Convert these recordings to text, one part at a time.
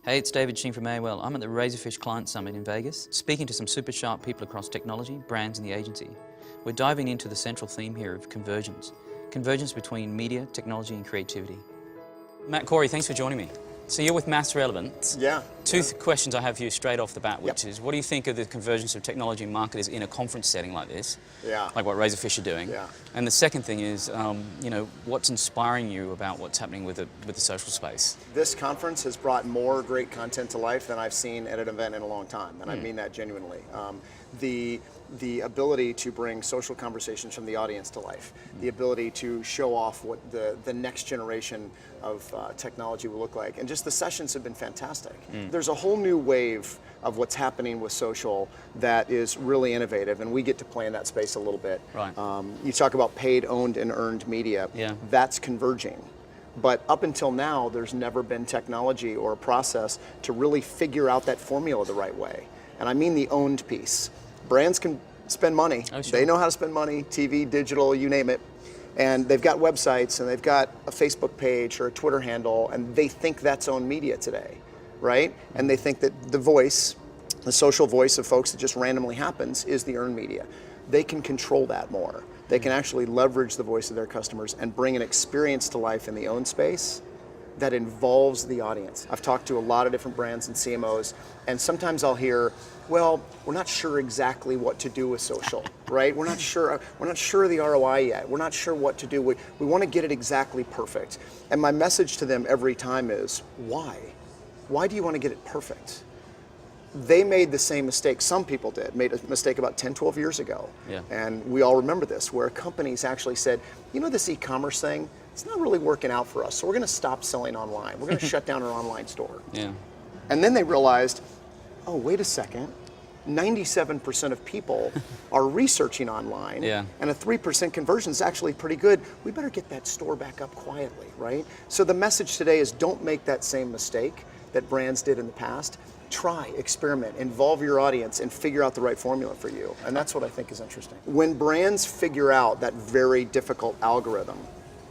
Hey, it's David Shing from AOL. I'm at the Razorfish Client Summit in Vegas, speaking to some super sharp people across technology, brands and the agency. We're diving into the central theme here of convergence. Convergence between media, technology and creativity. Matt Corey, thanks for joining me. So you're with Mass Relevance. Yeah. Two questions I have for you straight off the bat, which is, what do you think of the convergence of technology and marketers in a conference setting like this? Yeah. Like what Razorfish are doing. Yeah. And the second thing is, what's inspiring you about what's happening with the social space? This conference has brought more great content to life than I've seen at an event in a long time, and I mean that genuinely. The ability to bring social conversations from the audience to life, the ability to show off what the next generation of technology will look like, and just the sessions have been fantastic. There's a whole new wave of what's happening with social that is really innovative, and we get to play in that space a little bit. Right. You talk about paid, owned, and earned media. Yeah. That's converging. But up until now, there's never been technology or a process to really figure out that formula the right way. And I mean the owned piece. Brands can spend money. Oh, sure. They know how to spend money, TV, digital, you name it. And they've got websites and they've got a Facebook page or a Twitter handle, and they think that's owned media today, right? And they think that the voice, the social voice of folks that just randomly happens is the earned media. They can control that more. They can actually leverage the voice of their customers and bring an experience to life in the owned space that involves the audience. I've talked to a lot of different brands and CMOs, and sometimes I'll hear, well, we're not sure exactly what to do with social, right? We're not sure of the ROI yet. We're not sure what to do. We want to get it exactly perfect. And my message to them every time is, why? Why do you want to get it perfect? They made the same mistake, some people made a mistake about 10, 12 years ago. Yeah. And we all remember this, where companies actually said, you know, this e-commerce thing, it's not really working out for us, so we're going to stop selling online. We're going to shut down our online store. Yeah. And then they realized, oh, wait a second, 97% of people are researching online, Yeah. and a 3% conversion is actually pretty good. We better get that store back up quietly, right? So the message today is, don't make that same mistake that brands did in the past. Try, experiment, involve your audience, and figure out the right formula for you. And that's what I think is interesting. When brands figure out that very difficult algorithm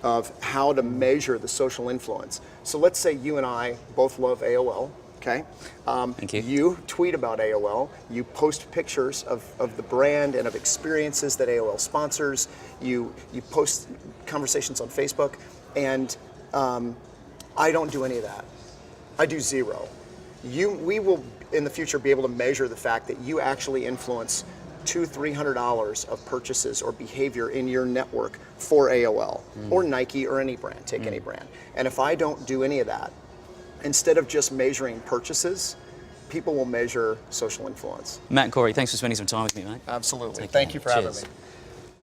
of how to measure the social influence. So let's say you and I both love AOL, okay? Thank you. You tweet about AOL, you post pictures of the brand and of experiences that AOL sponsors, you post conversations on Facebook, and I don't do any of that. I do zero. We will in the future be able to measure the fact that you actually influence $200-300 of purchases or behavior in your network for AOL or Nike or any brand, take any brand. And if I don't do any of that, instead of just measuring purchases, people will measure social influence. Matt Corey, thanks for spending some time with me, mate. Absolutely. Take Thank care. you for having Cheers. me.